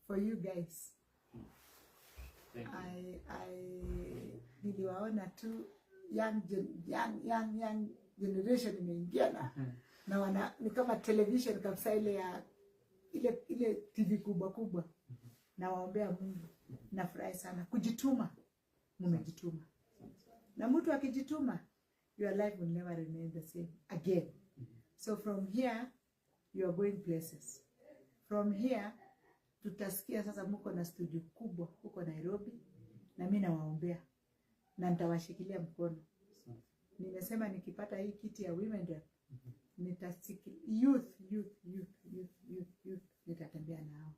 for you guys. Thank you. I niliwaona tu young generation imeingia na wana ni kama television kabisa, ile ya ile TV kubwa. Na waombea Mungu. Nafurahi sana kujituma, mmejituma. Na mtu akijituma, your life will never remain the same again. So from here you are going places. From here tutasikia sasa mko na studio kubwa huko Nairobi, na mimi nawaombea na nitawashikilia mkono. Nimesema nikipata hii kiti ya women rep, nitasikia youth nitatembea nao.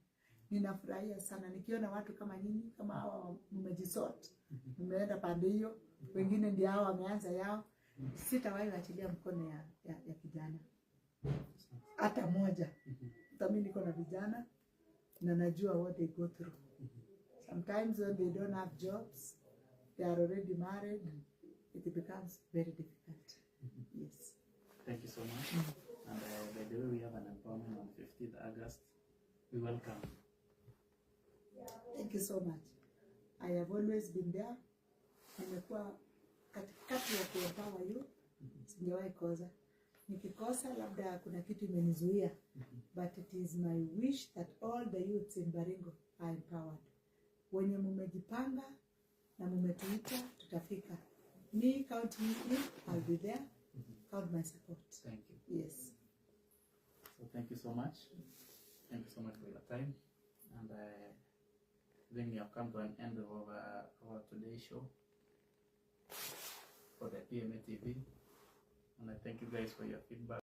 Ninafurahia sana nikiona watu kama nyinyi, kama hawa mmejisort, mmeenda pande hiyo, wengine ndio hao wameanza yao. Sitawahi achilia mkono ya kijana hata moja. Mimi niko na vijana na najua what they go through. Sometimes when they don't have jobs, they are already married, it becomes very difficult. Yes. Thank you so much. And by the way, we have an empowerment on 15th August. We welcome. Thank you so much. I have always been there. Nimekuwa katikati ya kuempower you. Sijawahi kosa. Nikikosa labda kuna kitu imenizuia. But it is my wish that all the youths in Baringo are empowered. Wenye mumejipanga na mumetuita, tutafika. Me, count me in, I'll be there. Count my support. Thank you. Yes. So thank you so much. Thank you so much for your time. And then we have come to an end of our today's show for the PMA TV. And I thank you guys for your feedback.